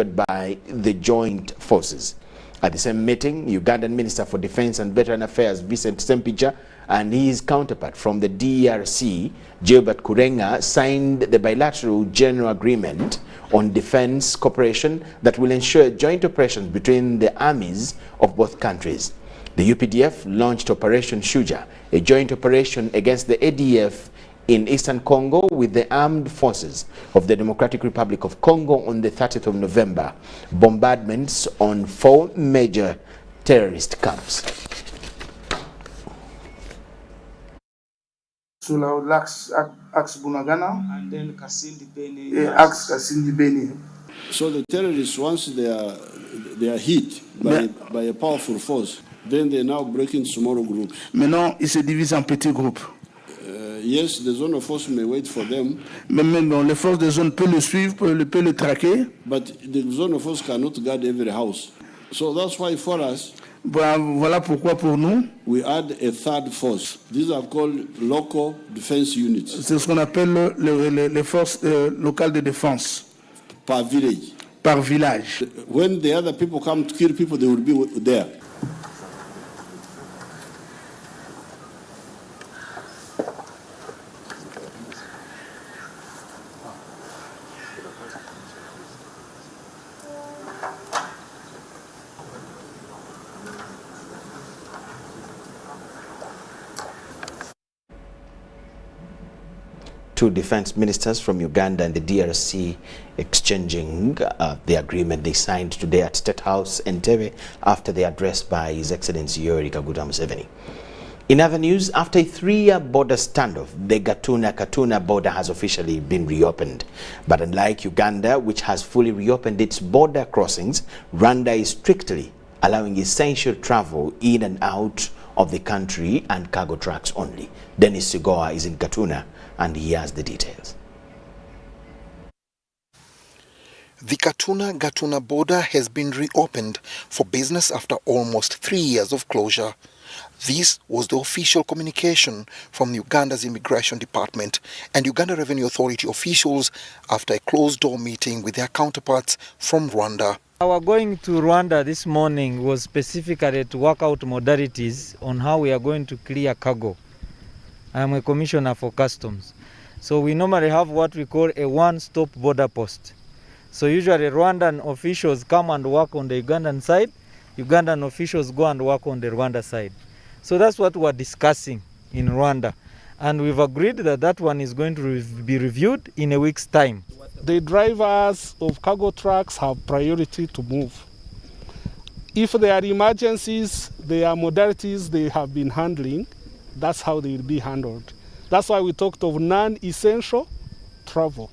by the joint forces. At the same meeting, Ugandan Minister for Defense and Veteran Affairs Vincent Sempija and his counterpart from the DRC, Gilbert Kurenga, signed the bilateral general agreement on defense cooperation that will ensure joint operations between the armies of both countries. The UPDF launched Operation Shuja, a joint operation against the ADF in eastern Congo with the armed forces of the Democratic Republic of Congo on the 30th of November. Bombardments on 4 major terrorist camps. Sur l'axe Bunagana and then Kasindi Beni. Axe Kasindi Beni. So the terrorists, once they are hit by a powerful force, then they now break into smaller groups. Maintenant, ils se divisent en petits groupes. Yes, the zone of force may wait for them. Mais bon, les forces de zone peuvent le suivre, peuvent le traquer. But the zone of force cannot guard every house. So that's why for us, voilà pourquoi pour nous, we add a third force. These are called local defense units. C'est ce qu'on appelle les forces locales de défense. Per village. Par village. When the other people come to kill people, they will be there. Two defense ministers from Uganda and the DRC exchanging the agreement they signed today at State House Entebbe after the address by His Excellency Yoweri Kaguta Museveni. In other news, after a 3-year border standoff, the Katuna border has officially been reopened. But unlike Uganda, which has fully reopened its border crossings, Rwanda is strictly allowing essential travel in and out of the country and cargo trucks only. Dennis Sigoa is in Katuna and he has the details. The Katuna-Gatuna border has been reopened for business after almost 3 years of closure. This was the official communication from Uganda's Immigration Department and Uganda Revenue Authority officials after a closed-door meeting with their counterparts from Rwanda. Our going to Rwanda this morning was specifically to work out modalities on how we are going to clear cargo. I'm a commissioner for customs. So we normally have what we call a one-stop border post. So usually Rwandan officials come and work on the Ugandan side, Ugandan officials go and work on the Rwanda side. So that's what we're discussing in Rwanda. And we've agreed that that one is going to be reviewed in a week's time. The drivers of cargo trucks have priority to move. If there are emergencies, there are modalities they have been handling. That's how they will be handled. That's why we talked of non-essential travel.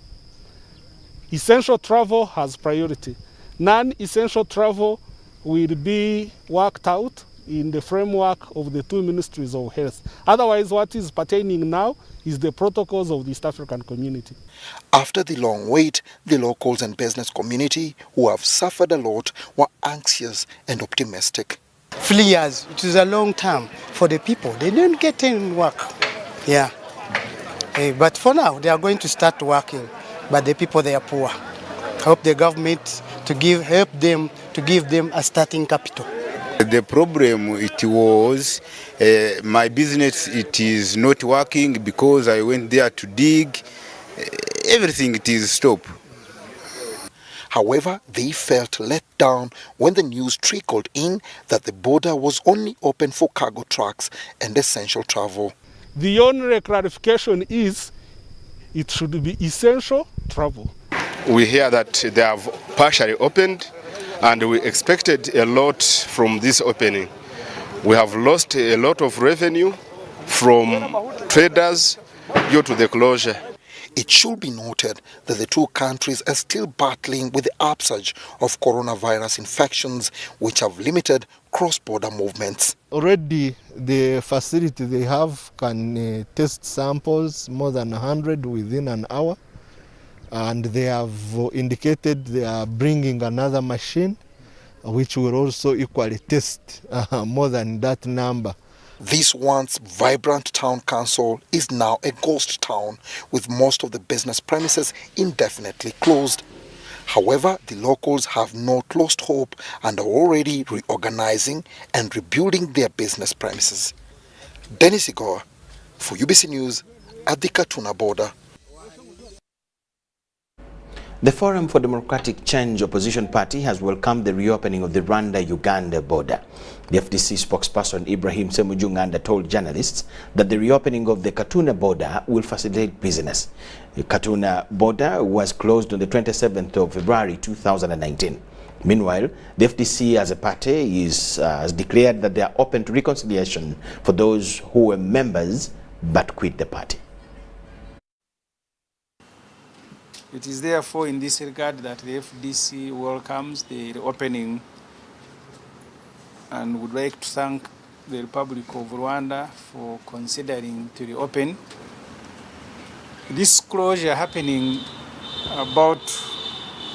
Essential travel has priority. Non-essential travel will be worked out in the framework of the 2 ministries of health. Otherwise, what is pertaining now is the protocols of the East African community. After the long wait, the locals and business community, who have suffered a lot, were anxious and optimistic. 3 years, it is a long time for the people. They didn't get any work. Yeah. But for now, they are going to start working. But the people, they are poor. I hope the government to help them to give them a starting capital. The problem it was, my business, it is not working because I went there to dig. Everything it is stopped. However, they felt let down when the news trickled in that the border was only open for cargo trucks and essential travel. The only clarification is it should be essential travel. We hear that they have partially opened and we expected a lot from this opening. We have lost a lot of revenue from traders due to the closure. It should be noted that the two countries are still battling with the upsurge of coronavirus infections, which have limited cross-border movements. Already the facility they have can test samples more than 100 within an hour. And they have indicated they are bringing another machine, which will also equally test more than that number. This once vibrant town council is now a ghost town, with most of the business premises indefinitely closed. However, the locals have not lost hope and are already reorganizing and rebuilding their business premises. Dennis Igor for UBC News at the Katuna border. The Forum for Democratic Change opposition party has welcomed the reopening of the Rwanda-Uganda border. The FDC spokesperson Ibrahim Semujunganda told journalists that the reopening of the Katuna border will facilitate business. The Katuna border was closed on the 27th of February 2019. Meanwhile, the FDC as a party has declared that they are open to reconciliation for those who were members but quit the party. It is therefore in this regard that the FDC welcomes the reopening and would like to thank the Republic of Rwanda for considering to reopen. This closure happening about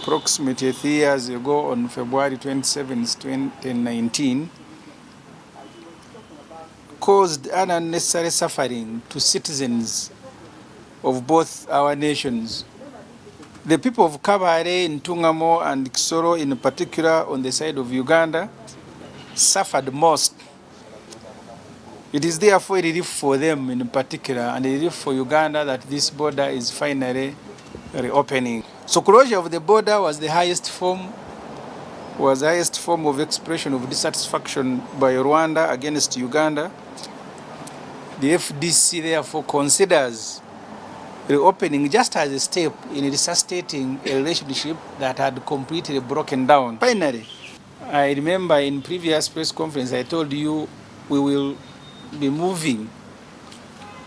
approximately 3 years ago on February 27, 2019 caused an unnecessary suffering to citizens of both our nations. The people of Kabare, Ntungamo, and Kisoro, in particular on the side of Uganda, suffered most. It is therefore a relief for them in particular, and a relief for Uganda that this border is finally reopening. So closure of the border was the highest form of expression of dissatisfaction by Rwanda against Uganda. The FDC therefore considers reopening just as a step in resuscitating a relationship that had completely broken down. Finally, I remember in previous press conference I told you we will be moving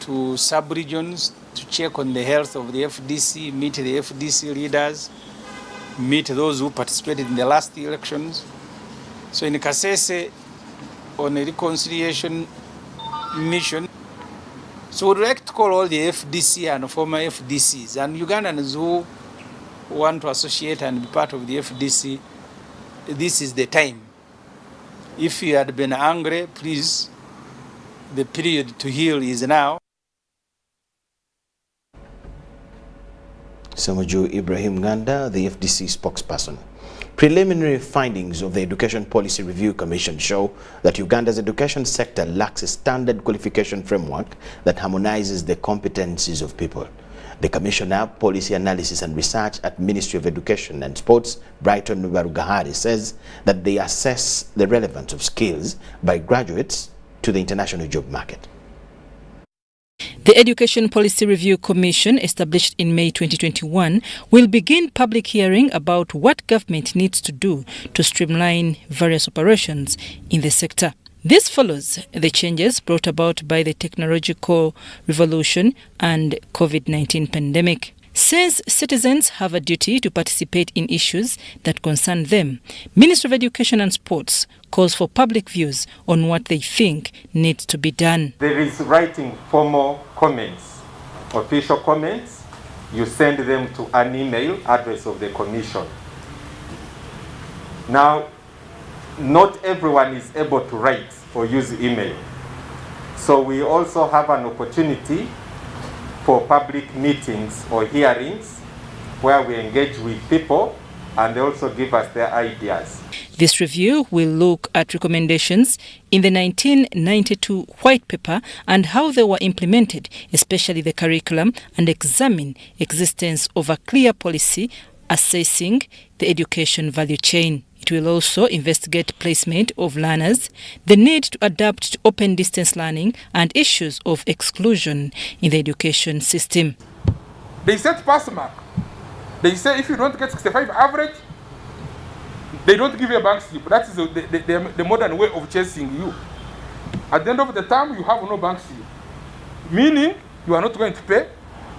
to sub-regions to check on the health of the FDC, meet the FDC leaders, meet those who participated in the last elections. So in Kasese, on a reconciliation mission, so we'd like to call all the FDC and former FDCs and Ugandans who want to associate and be part of the FDC, this is the time. If you had been angry, please, the period to heal is now. Semuju Ibrahim Nganda, the FDC spokesperson. Preliminary findings of the Education Policy Review Commission show that Uganda's education sector lacks a standard qualification framework that harmonizes the competencies of people. The Commissioner, Policy Analysis and Research at Ministry of Education and Sports, Brighton Barugahari, says that they assess the relevance of skills by graduates to the international job market. The Education Policy Review Commission, established in May 2021, will begin public hearing about what government needs to do to streamline various operations in the sector. This follows the changes brought about by the technological revolution and COVID-19 pandemic. Since citizens have a duty to participate in issues that concern them, Ministry of Education and Sports calls for public views on what they think needs to be done. There is writing formal comments, official comments. You send them to an email address of the Commission. Now, not everyone is able to write or use email. So we also have an opportunity for public meetings or hearings where we engage with people and they also give us their ideas. This review will look at recommendations in the 1992 White Paper and how they were implemented, especially the curriculum, and examine existence of a clear policy assessing the education value chain. It will also investigate placement of learners, the need to adapt to open distance learning, and issues of exclusion in the education system. They set pass mark. They say if you don't get 65 average, they don't give you a bank slip. That is the modern way of chasing you. At the end of the term, you have no bank slip. Meaning you are not going to pay,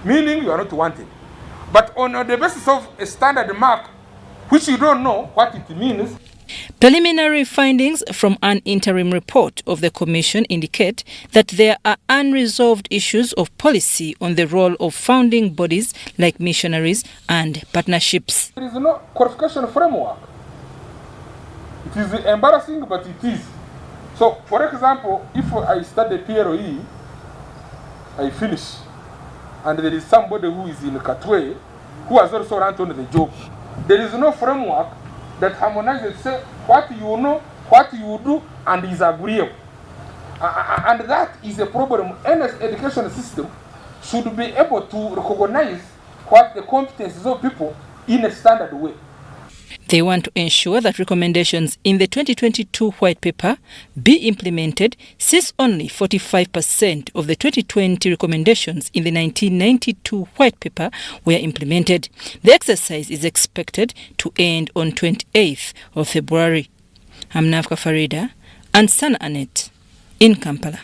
meaning you are not wanted. But on the basis of a standard mark, which you don't know what it means. Preliminary findings from an interim report of the Commission indicate that there are unresolved issues of policy on the role of founding bodies like missionaries and partnerships. There is no qualification framework. It is embarrassing, but it is. So, for example, if I study PROE, I finish, and there is somebody who is in Katwe who has also run on the job. There is no framework that harmonizes what you know, what you do, and is agreeable. And that is a problem. Any education system should be able to recognize what the competencies of people in a standard way. They want to ensure that recommendations in the 2022 White Paper be implemented, since only 45% of the 2020 recommendations in the 1992 White Paper were implemented. The exercise is expected to end on 28th of February. I'm Nafka Farida and Sana Anet in Kampala.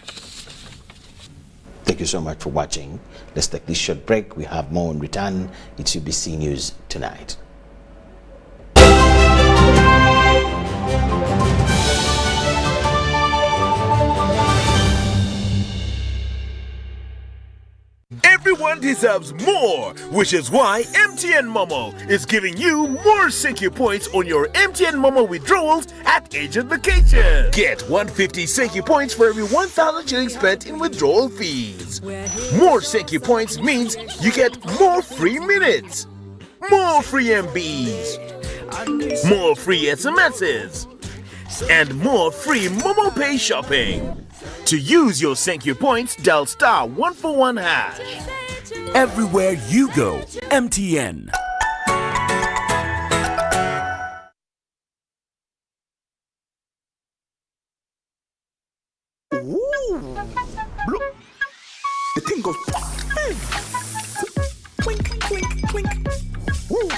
Thank you so much for watching. Let's take this short break. We have more in return. It's UBC News Tonight. Everyone deserves more, which is why MTN Momo is giving you more Senki points on your MTN Momo withdrawals at agent vacation. Get 150 Senki points for every 1,000 shillings spent in withdrawal fees. More Senki points means you get more free minutes, more free MBs, more free SMSs, and more free Momo Pay shopping. To use your Senki points, dial *141#. Everywhere you go, MTN. Ooh. Look. The thing goes clink, clink, clink. Ooh.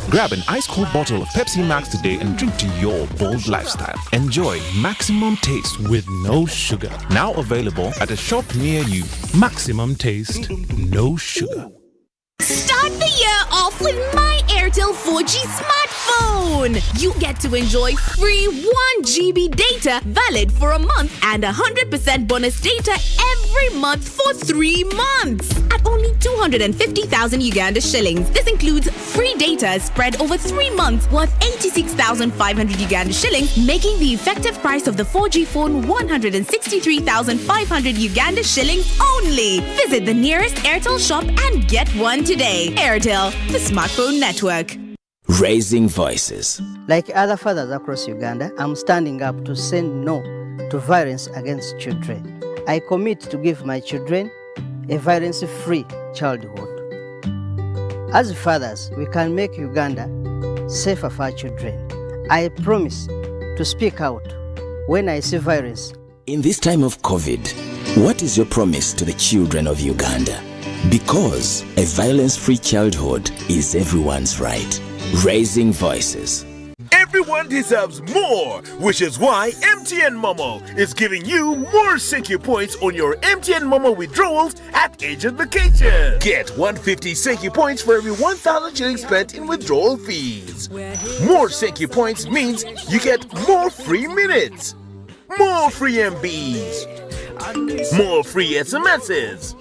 Grab an ice-cold bottle of Pepsi Max today and drink to your bold lifestyle. Enjoy maximum taste with no sugar. Now available at a shop near you. Maximum taste, no sugar. Start the year off with my Airtel 4G smartphone. You get to enjoy free 1 GB data valid for a month and 100% bonus data every month for 3 months at only 250,000 Uganda shillings. This includes free data spread over 3 months worth 86,500 Uganda shillings, making the effective price of the 4G phone 163,500 Uganda shillings only. Visit the nearest Airtel shop and get one today. Airtel, the smartphone network. Raising voices. Like other fathers across Uganda, I'm standing up to say no to violence against children. I commit to give my children a violence-free childhood. As fathers, we can make Uganda safer for our children. I promise to speak out when I see violence. In this time of COVID, what is your promise to the children of Uganda? Because a violence-free childhood is everyone's right. Raising voices. Everyone deserves more, which is why MTN Momo is giving you more Senki points on your MTN Momo withdrawals at agent vacation. Get 150 Senki points for every 1,000 shillings spent in withdrawal fees. More Senki points means you get more free minutes, more free MBs, more free SMSs,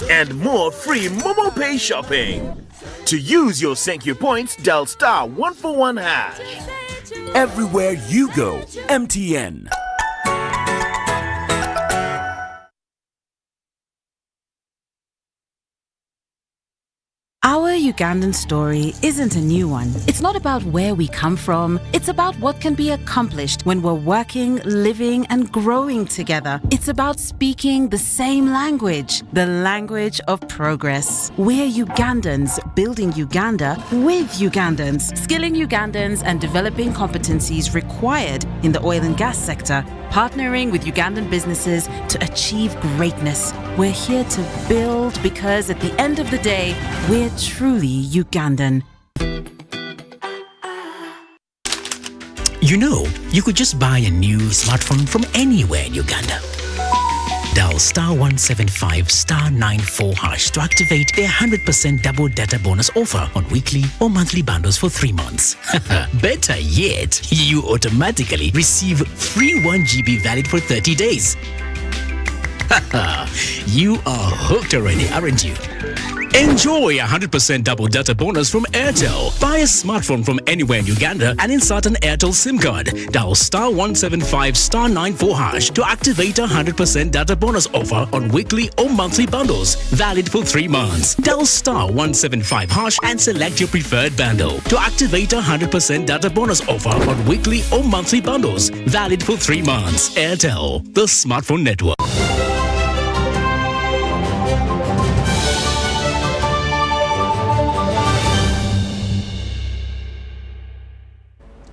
and more free Momo Pay shopping. To use your Senki points, dial *141#. Everywhere you go, MTN. Our Ugandan story isn't a new one. It's not about where we come from. It's about what can be accomplished when we're working, living, and growing together. It's about speaking the same language, the language of progress. We're Ugandans building Uganda with Ugandans, skilling Ugandans and developing competencies required in the oil and gas sector, partnering with Ugandan businesses to achieve greatness. We're here to build because at the end of the day, we're truly Ugandan. You know, you could just buy a new smartphone from anywhere in Uganda. Dial *175*94# to activate their 100% double data bonus offer on weekly or monthly bundles for 3 months. Better yet, you automatically receive free 1 GB valid for 30 days. You are hooked already, aren't you? Enjoy 100% double data bonus from Airtel. Buy a smartphone from anywhere in Uganda and insert an Airtel SIM card. Dial star 175 star 94 hash to activate a 100% data bonus offer on weekly or monthly bundles. Valid for 3 months. Dial star 175 hash and select your preferred bundle to activate a 100% data bonus offer on weekly or monthly bundles. Valid for 3 months. Airtel, the smartphone network.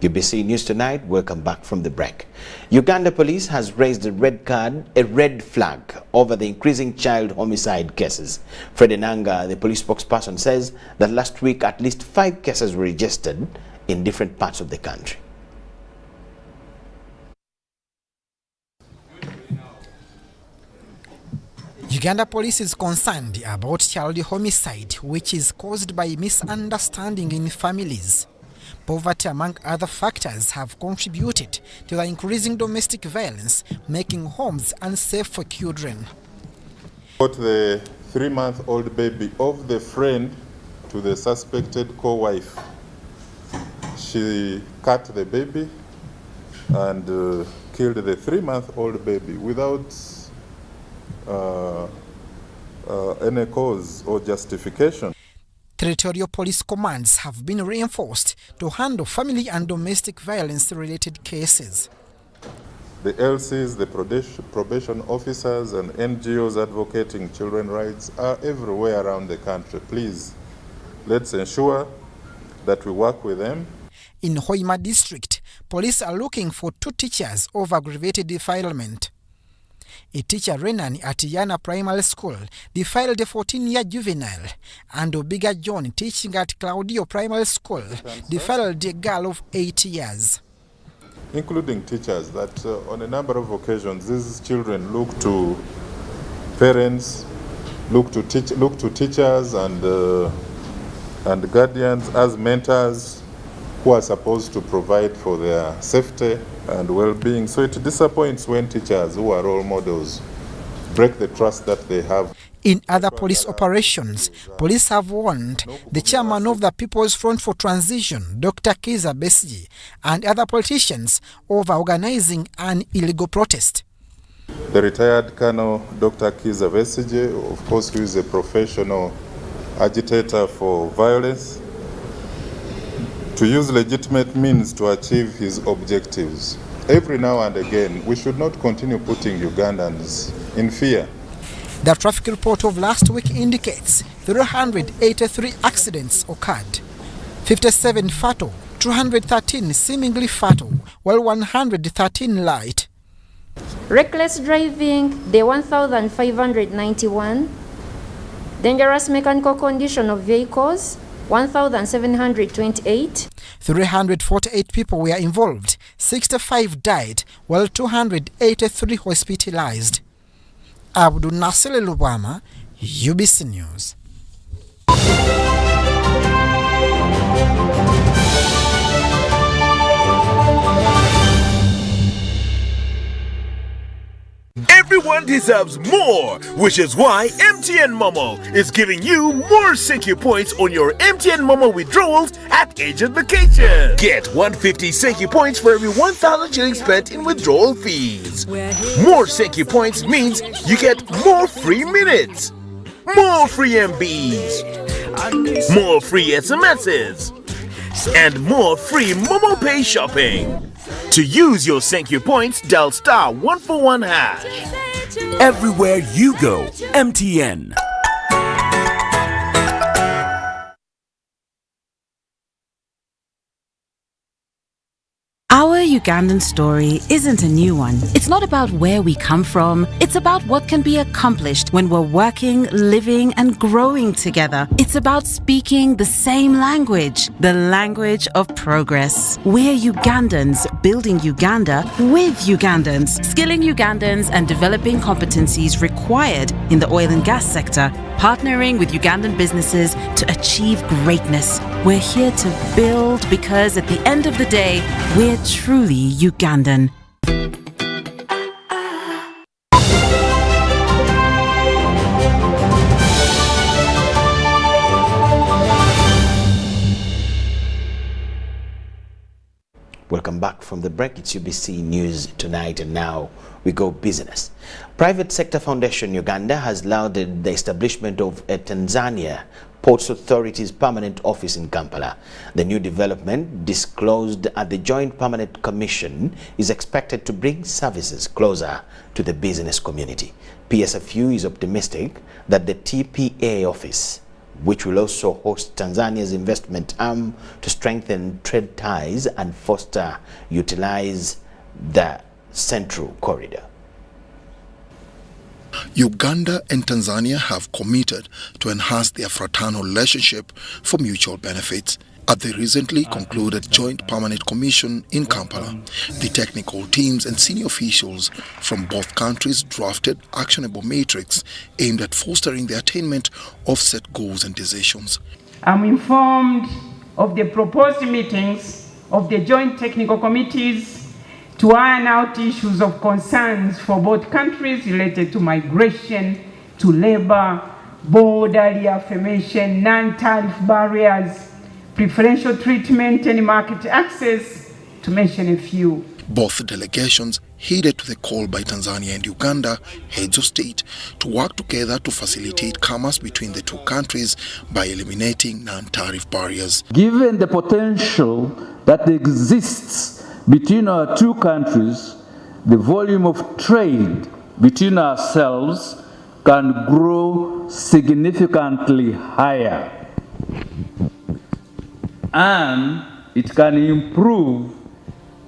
UBC News Tonight, welcome back from the break. Uganda police has raised a red flag over the increasing child homicide cases. Fred Enanga, the police spokesperson, says that last week at least 5 cases were registered in different parts of the country. Uganda police is concerned about child homicide, which is caused by misunderstanding in families. Poverty, among other factors, have contributed to the increasing domestic violence, making homes unsafe for children. Got the 3-month-old baby of the friend to the suspected co-wife. She cut the baby and killed the 3-month-old baby without any cause or justification. Territorial police commands have been reinforced to handle family and domestic violence-related cases. The LCs, the probation officers and NGOs advocating children's rights are everywhere around the country. Please, let's ensure that we work with them. In Hoima district, police are looking for 2 teachers of aggravated defilement. A teacher, Renan, at Yana Primary School, defiled a 14-year juvenile, and Obiga John, teaching at Claudio Primary School, defiled a girl of 8 years. Including teachers, that on a number of occasions, these children look to parents, look to teachers and guardians as mentors who are supposed to provide for their safety and well-being. So it disappoints when teachers who are role models break the trust that they have. In other police operations, police have warned the chairman of the People's Front for Transition, Dr. Kiza Besigye, and other politicians over organizing an illegal protest. The retired Colonel Dr. Kiza Besigye, of course, who is a professional agitator for violence, to use legitimate means to achieve his objectives. Every now and again, we should not continue putting Ugandans in fear. The traffic report of last week indicates 383 accidents occurred, 57 fatal, 213 seemingly fatal, while 113 light. Reckless driving, the 1,591. Dangerous mechanical condition of vehicles, 1,728. 348 people were involved, 65 died, while 283 hospitalized. Abdul Nasser Lubama, UBC News. Everyone deserves more, which is why MTN Momo is giving you more Senki points on your MTN Momo withdrawals at agent location. Get 150 Senki points for every 1,000 shillings spent in withdrawal fees. More Senki points means you get more free minutes, more free MBs, more free SMSs, and more free Momo Pay shopping. To use your Senki points, dial star 141 hash. Everywhere you go, MTN. Our Ugandan story isn't a new one. It's not about where we come from. It's about what can be accomplished when we're working, living, and growing together. It's about speaking the same language, the language of progress. We're Ugandans building Uganda with Ugandans, skilling Ugandans and developing competencies required in the oil and gas sector, partnering with Ugandan businesses to achieve greatness. We're here to build because at the end of the day, we're truly Ugandan. Welcome back from the break. It's UBC News Tonight, and now we go business. Private Sector Foundation Uganda has lauded the establishment of a Tanzania Ports Authority's permanent office in Kampala. The new development, disclosed at the Joint Permanent Commission, is expected to bring services closer to the business community. PSFU is optimistic that the TPA office, which will also host Tanzania's investment arm to strengthen trade ties and utilize the Central Corridor. Uganda and Tanzania have committed to enhance their fraternal relationship for mutual benefits. At the recently concluded Joint Permanent Commission in Kampala, the technical teams and senior officials from both countries drafted actionable matrix aimed at fostering the attainment of set goals and decisions. I'm informed of the proposed meetings of the joint technical committees to iron out issues of concerns for both countries related to migration, to labor, border reaffirmation, non-tariff barriers, preferential treatment and market access, to mention a few. Both delegations heeded to the call by Tanzania and Uganda, heads of state, to work together to facilitate commerce between the two countries by eliminating non-tariff barriers. Given the potential that exists between our two countries, the volume of trade between ourselves can grow significantly higher, and it can improve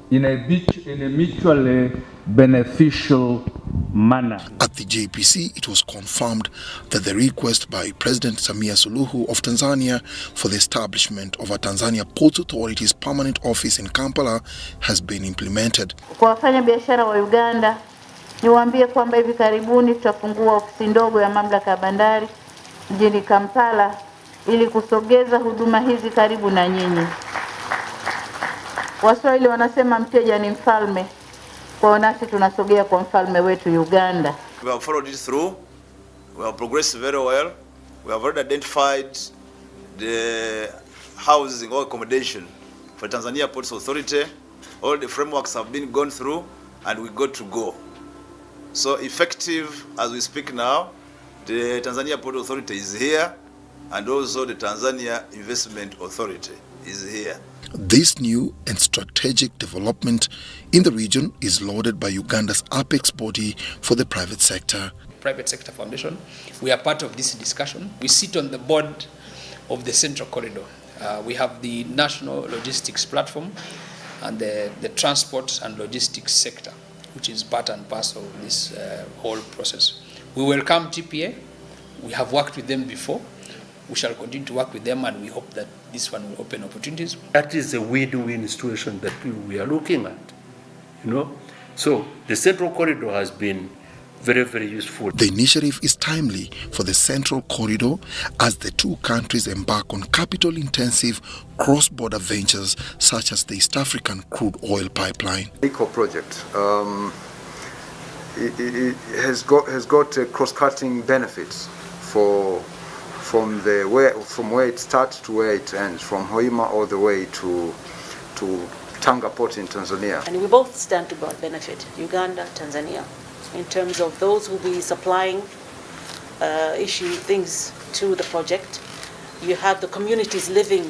in a mutually beneficial manner. At the JPC, it was confirmed that the request by President Samia Suluhu of Tanzania for the establishment of a Tanzania Ports Authority's permanent office in Kampala has been implemented. Kwa wafanya biashara wa Uganda, niwaambie kwamba hivi karibuni tutafungua ofisi ndogo ya mamlaka ya bandari mjini Kampala ili kusogeza huduma hizi karibu na nyinyi. Waswahili wanasema mteja ni mfalme. Kwa nasi tunasogea kwa mfalme wetu Uganda. We have followed it through. We have progressed very well. We have already identified the housing or accommodation for Tanzania Ports Authority. All the frameworks have been gone through and we got to go. So effective as we speak now, the Tanzania Port Authority is here and also the Tanzania Investment Authority is here. This new and strategic development in the region is lauded by Uganda's apex body for the private sector. Private Sector Foundation, we are part of this discussion. We sit on the board of the Central Corridor. We have the National Logistics Platform and the Transport and Logistics sector, which is part and parcel of this whole process. We welcome TPA. We have worked with them before. We shall continue to work with them, and we hope that this one will open opportunities. That is a win-win situation that we are looking at, you know. So the Central Corridor has been very, very useful. The initiative is timely for the Central Corridor as the two countries embark on capital-intensive cross-border ventures such as the East African crude oil pipeline. ECO project it has got cross-cutting benefits from where it starts to where it ends, from Hoima all the way to Tanga Port in Tanzania. And we both stand to benefit, Uganda, Tanzania, in terms of those who will be supplying issue things to the project. You have the communities living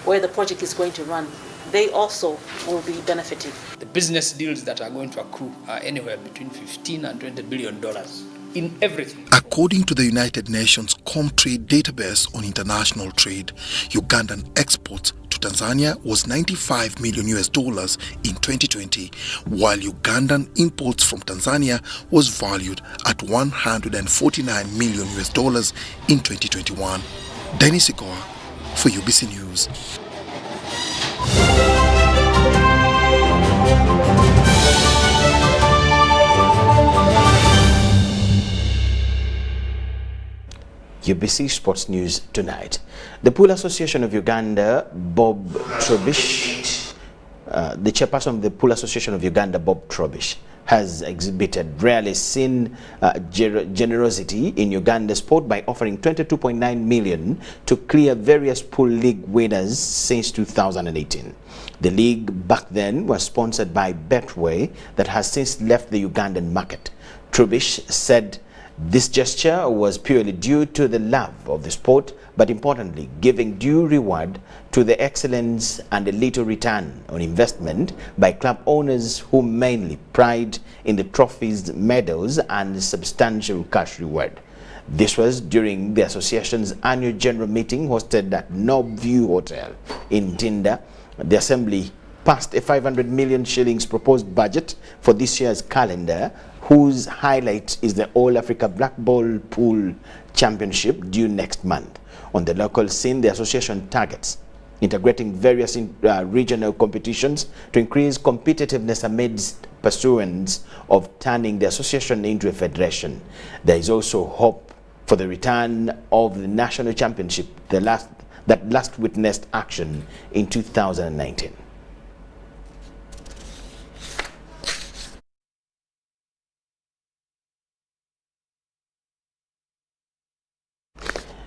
where the project is going to run. They also will be benefiting. The business deals that are going to accrue are anywhere between $15 and $20 billion in everything. According to the United Nations Comtrade database on international trade, Ugandan exports to Tanzania was $95 million in 2020, while Ugandan imports from Tanzania was valued at $149 million in 2021. Dennis Ikoa for UBC News. UBC Sports News Tonight. The Pool Association of Uganda, Bob Trobish, the chairperson of the Pool Association of Uganda, Bob Trobish, has exhibited rarely seen generosity in Uganda sport by offering $22.9 million to clear various pool league winners since 2018. The league back then was sponsored by Betway that has since left the Ugandan market. Trubish said this gesture was purely due to the love of the sport, but importantly, giving due reward to the excellence and a little return on investment by club owners who mainly pride in the trophies, medals, and substantial cash reward. This was during the association's annual general meeting hosted at Nobview Hotel in Tinda. The assembly passed a 500 million shillings proposed budget for this year's calendar, whose highlight is the All Africa Black Ball Pool Championship due next month. On the local scene, the association targets integrating various regional competitions to increase competitiveness amidst pursuance of turning the association into a federation. There is also hope for the return of the national championship that last witnessed action in 2019.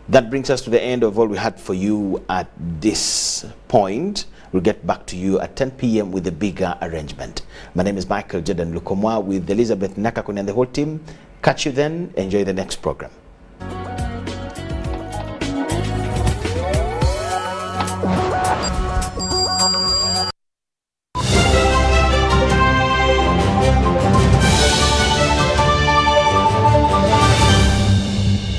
That brings us to the end of all we had for you at this point. We'll get back to you at 10 p.m. with a bigger arrangement. My name is Michael Jordan Lukomwal with Elizabeth Nakakuni and the whole team. Catch you then. Enjoy the next program.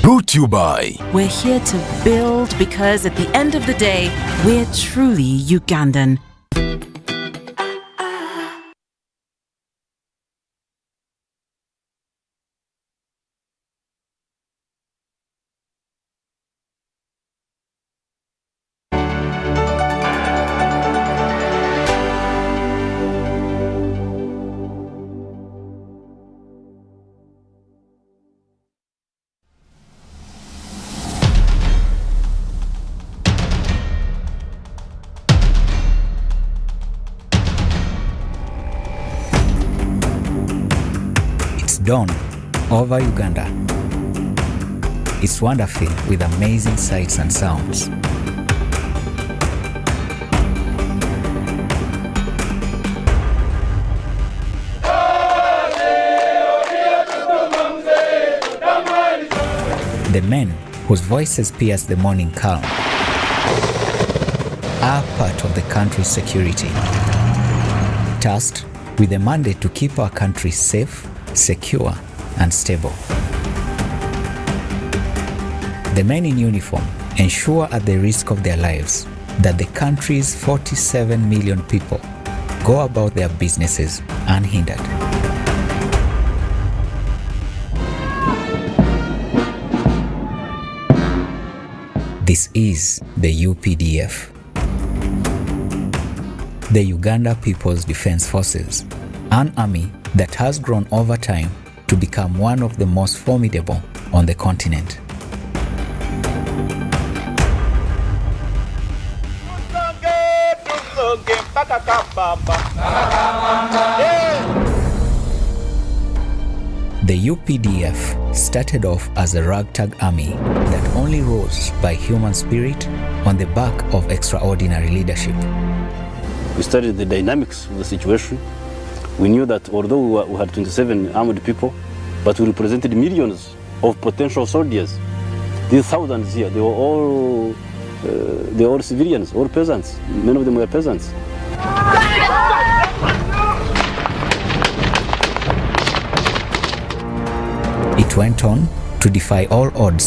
Brought to you by. We're here to build because at the end of the day, we're truly Ugandan. Dawn over Uganda. It's wonderful with amazing sights and sounds. The men whose voices pierce the morning calm are part of the country's security, tasked with the mandate to keep our country safe, secure and stable. The men in uniform ensure at the risk of their lives that the country's 47 million people go about their businesses unhindered. This is the UPDF, the Uganda People's Defense Forces, an army that has grown over time to become one of the most formidable on the continent. The UPDF started off as a ragtag army that only rose by human spirit on the back of extraordinary leadership. We studied the dynamics of the situation. We knew that although we had 27 armed people, but we represented millions of potential soldiers. These thousands here, they were all civilians, all peasants. Many of them were peasants. It went on to defy all odds